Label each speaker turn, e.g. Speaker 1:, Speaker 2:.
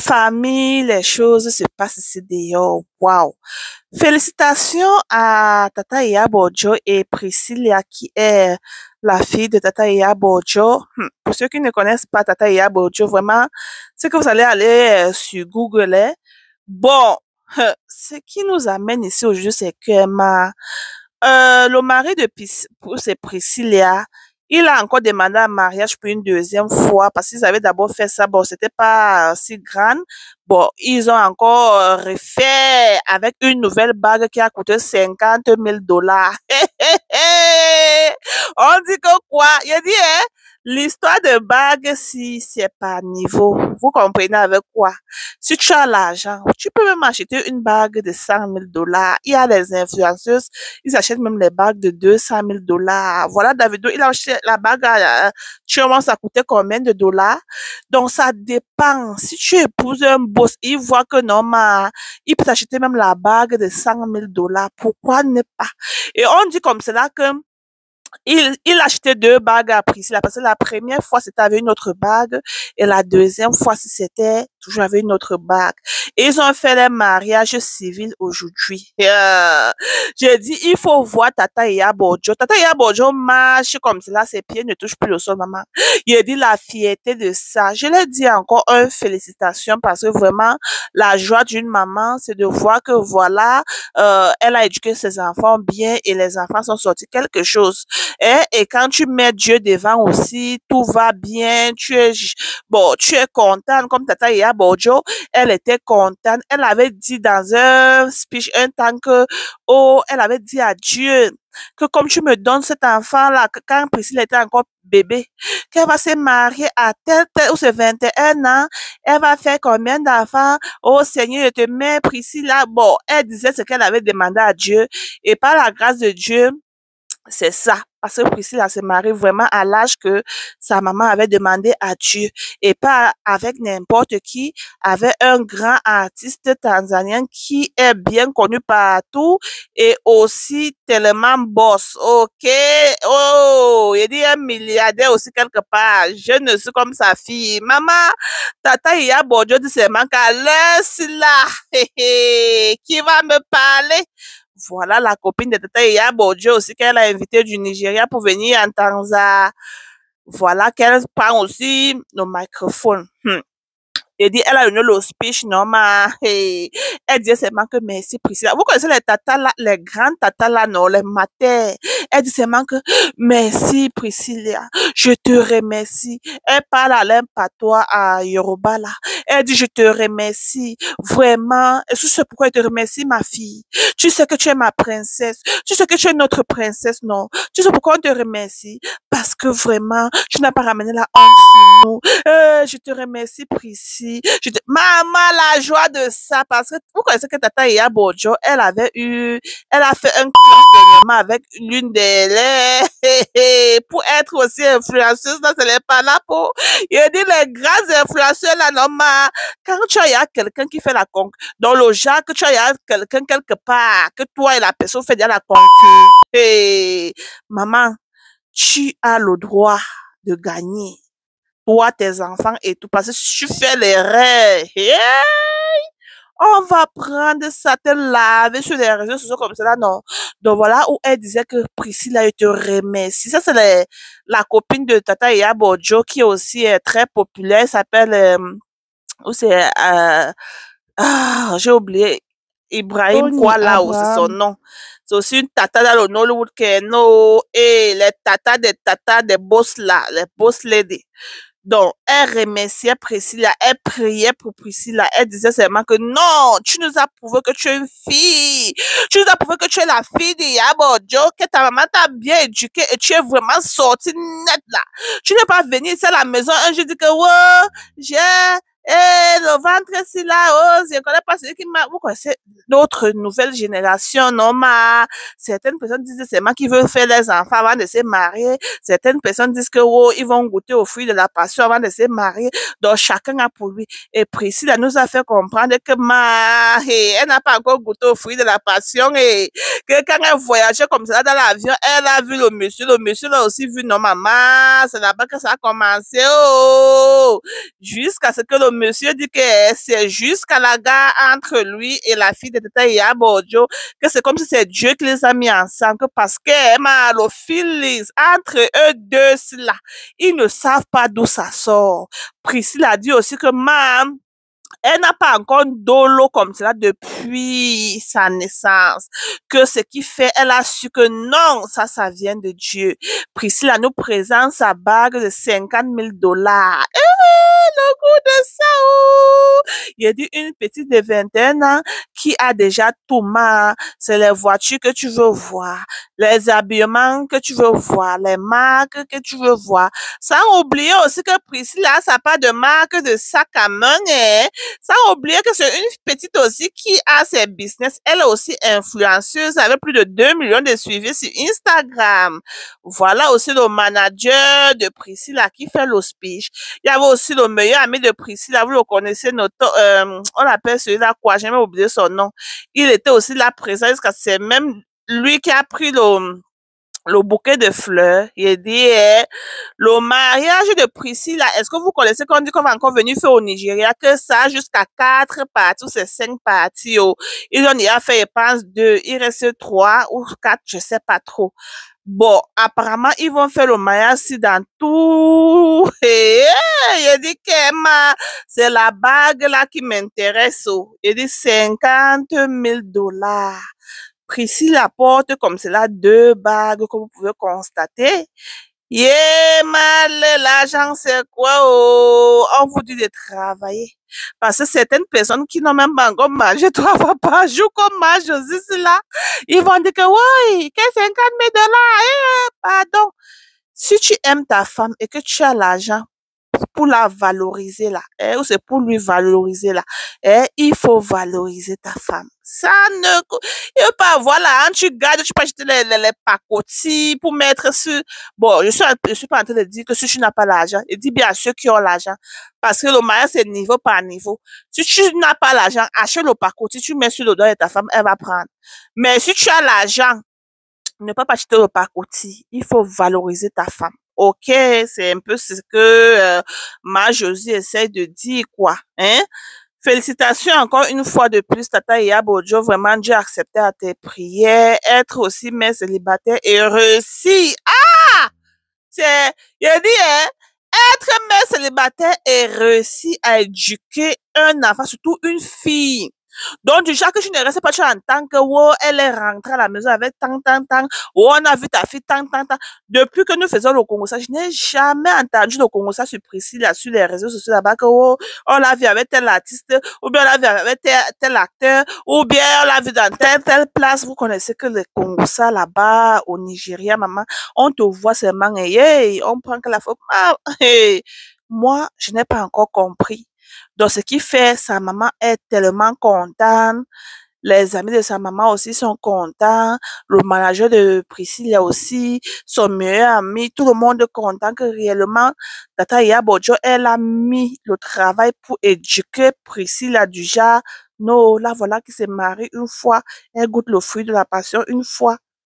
Speaker 1: famille, les choses se passent ici dehors. Waouh! Félicitations à Tata Iya Bojo et Priscilla qui est la fille de Tata Iya Bojo. Pour ceux qui ne connaissent pas Tata Iya Bojo, vraiment, c'est que vous allez aller sur Google. Bon, ce qui nous amène ici aujourd'hui, c'est que le mari de c'est Priscilla. Il a encore demandé un mariage pour une deuxième fois parce qu'ils avaient d'abord fait ça. Bon, c'était pas si grand. Bon, ils ont encore refait avec une nouvelle bague qui a coûté 50 000 $. On dit que quoi? Il a dit, hein, l'histoire de bague, si c'est pas niveau, vous comprenez avec quoi? Si tu as l'argent, tu peux même acheter une bague de 100 000 $. Il y a les influenceuses, ils achètent même les bagues de 200 000 $. Voilà, Davido, il a acheté la bague à, tu vois, ça coûtait combien de dollars? Donc, ça dépend. Si tu épouses un boss, il voit que non, il peut acheter même la bague de 100 000 $. Pourquoi ne pas? Et on dit comme cela que il achetait deux bagues à Priscilla parce que la première fois c'était avec une autre bague et la deuxième fois c'était toujours avec une autre bague. Et ils ont fait le mariage civil aujourd'hui. J'ai dit, il faut voir Tata Iya Bojo. Tata Iya Bojo marche comme cela, ses pieds ne touchent plus le sol, maman. Il a dit la fierté de ça. Je l'ai dit encore une félicitation parce que vraiment, la joie d'une maman, c'est de voir que voilà, elle a éduqué ses enfants bien et les enfants sont sortis quelque chose. Et quand tu mets Dieu devant aussi, tout va bien, bon, tu es contente, comme Tata Iya Bojo, elle était contente. Elle avait dit dans un speech un temps que, oh, elle avait dit à Dieu que comme tu me donnes cet enfant-là, quand Priscilla était encore bébé, qu'elle va se marier à tel, ou c'est 21 ans, elle va faire combien d'enfants? Oh Seigneur, je te mets Priscilla. Bon, elle disait ce qu'elle avait demandé à Dieu et par la grâce de Dieu, c'est ça. Parce que Priscilla s'est mariée vraiment à l'âge que sa maman avait demandé à Dieu et pas avec n'importe qui, avec un grand artiste tanzanien qui est bien connu partout et aussi tellement boss. Ok. Oh, il dit un milliardaire aussi quelque part. Je ne suis comme sa fille. Maman, Tata Iya Bojo dit c'est manque à là. Qui va me parler? Voilà la copine de Tata Iya Bojo aussi qu'elle a invité du Nigeria pour venir en Tanzanie. Voilà qu'elle prend aussi le microphone. Elle dit, elle a donné le speech, non, hey. Elle dit seulement que merci, Priscilla. Vous connaissez les tatas là, les grandes tatas là, non, les matins. Elle dit seulement que merci, Priscilla. Je te remercie. Elle parle à l'impatois à Yoruba là. Elle dit, je te remercie. Vraiment. Et tu sais pourquoi je te remercie, ma fille? Tu sais que tu es ma princesse. Tu sais que tu es notre princesse, non? Tu sais pourquoi on te remercie? Parce que vraiment, tu n'as pas ramené la honte sur nous. Je te remercie, Priscilla. Maman, la joie de ça, parce que vous connaissez que Tata Iya Bojo, elle a fait un clash dernièrement avec l'une des pour être aussi influenceuse, non, ce n'est pas là pour, il dit les grands influenceurs là, non, quand tu as quelqu'un qui fait la conque, dans le genre que tu as quelqu'un quelque part, que toi et la personne fait déjà la concurrence, maman, tu as le droit de gagner. Toi, tes enfants et tout. Parce que si tu fais l'erreur, hey, on va prendre ça, te laver sur les réseaux sociaux comme cela, non. Donc voilà où elle disait que Priscilla, je te remercie. Ça, c'est la copine de Tata Iya Bojo qui est aussi très populaire. Elle s'appelle, j'ai oublié, Ibrahim
Speaker 2: Tony
Speaker 1: quoi là, c'est son
Speaker 2: Abraham.
Speaker 1: nom. C'est aussi une tata dans le Nollywood que no, et les tatas des boss là, les boss lady. Donc, elle remerciait Priscilla, elle priait pour Priscilla, elle disait seulement que non, tu nous as prouvé que tu es une fille, tu nous as prouvé que tu es la fille d'Iya Bojo, que ta maman t'a bien éduquée et tu es vraiment sortie nette là. Tu n'es pas venue ici à la maison un jour dire que, ouais, j'ai, le ventre c'est là, oh, je connais pas celui qui m'a, vous connaissez d'autres nouvelles générations, non, certaines personnes disent c'est moi qui veux faire les enfants avant de se marier, certaines personnes disent que, oh, ils vont goûter au fruit de la passion avant de se marier, donc chacun a pour lui. Et Priscilla nous a fait comprendre que elle n'a pas encore goûté au fruit de la passion et que quand elle voyageait comme ça dans l'avion, elle a vu le monsieur l'a aussi vu, non, maman, c'est là-bas que ça a commencé, oh, jusqu'à ce que le monsieur dit que c'est jusqu'à la gare entre lui et la fille de Tata Yabojo que c'est comme si c'est Dieu qui les a mis ensemble, parce que mal au feelings entre eux deux là, ils ne savent pas d'où ça sort. Priscille a dit aussi que mam, elle n'a pas encore d'olo comme cela depuis sa naissance. Que ce qui fait, elle a su que non, ça vient de Dieu. Priscilla nous présente sa bague de 50 000 $. Le goût de ça, oh! Il a dit une petite de 21 ans qui a déjà tout mal. C'est les voitures que tu veux voir, les habillements que tu veux voir, les marques que tu veux voir. Sans oublier aussi que Priscilla, ça n'a pas de marque de sac à main, hein? Sans oublier que c'est une petite aussi qui a ses business. Elle est aussi influenceuse avec plus de 2 millions de suivis sur Instagram. Voilà aussi le manager de Priscilla qui fait le speech. Il y avait aussi le meilleur ami de Priscilla. Vous le connaissez, on l'appelle celui-là quoi? J'ai même oublié son nom. Il était aussi là présent jusqu'à c'est même lui qui a pris le bouquet de fleurs. Il dit, le mariage de Priscilla, est-ce que vous connaissez qu'on dit qu'on va encore venir faire au Nigeria, que ça, jusqu'à 4 parties, ou c'est 5 parties, oh. Ils ont déjà fait, je pense, 2, il reste 3 ou 4, je sais pas trop. Bon, apparemment, ils vont faire le mariage si dans tout. Il dit que c'est la bague là qui m'intéresse, oh. Il dit 50 000 $. Priscille apporte comme cela 2 bagues, comme vous pouvez constater. Yeah, mal, l'argent, c'est quoi? Oh, on vous dit de travailler. Parce que certaines personnes qui n'ont même pas encore mangé 3 fois par jour, comme moi, Josie, là, ils vont dire que oui, que 50 000 $. Pardon. Si tu aimes ta femme et que tu as l'argent pour la valoriser là, ou c'est pour lui valoriser là, il faut valoriser ta femme. Ça ne, il faut pas avoir là, tu gardes, tu peux acheter les pacotis pour mettre sur, bon, je suis pas en train de dire que si tu n'as pas l'argent, je dis bien à ceux qui ont l'argent, parce que le mariage c'est niveau par niveau. Si tu n'as pas l'argent, achète le pacoti, tu mets sur le doigt de ta femme, elle va prendre. Mais si tu as l'argent, ne pas acheter le pacoti, il faut valoriser ta femme. Ok, c'est un peu ce que ma Josie essaie de dire, quoi. Hein? Félicitations encore une fois de plus, Tata Yabojo. Vraiment, Dieu a accepté à tes prières. Être aussi mère célibataire et réussi. Ah! C'est, il a dit, hein, être mère célibataire et réussir à éduquer un enfant, surtout une fille. Donc, du genre que tu ne restes pas, tu entends que, wow, elle est rentrée à la maison avec tant, oh, on a vu ta fille tant. Depuis que nous faisons le Congo, ça, je n'ai jamais entendu le Congo, ça sur Priscille, là, sur les réseaux sociaux là-bas, que, oh, on l'a vu avec tel artiste, ou bien on l'a vu avec tel acteur, ou bien on l'a vu dans telle place. Vous connaissez que le Congo, ça, là-bas, au Nigeria, maman, on te voit seulement, et on prend que la faute. Ah, hey. Moi, je n'ai pas encore compris. Donc, ce qui fait, sa maman est tellement contente. Les amis de sa maman aussi sont contents. Le manager de Priscilla aussi, son meilleur ami, tout le monde est content que réellement, Tata Yabojo, elle a mis le travail pour éduquer Priscilla du genre, non, là, voilà qui s'est mariée une fois, elle goûte le fruit de la passion une fois.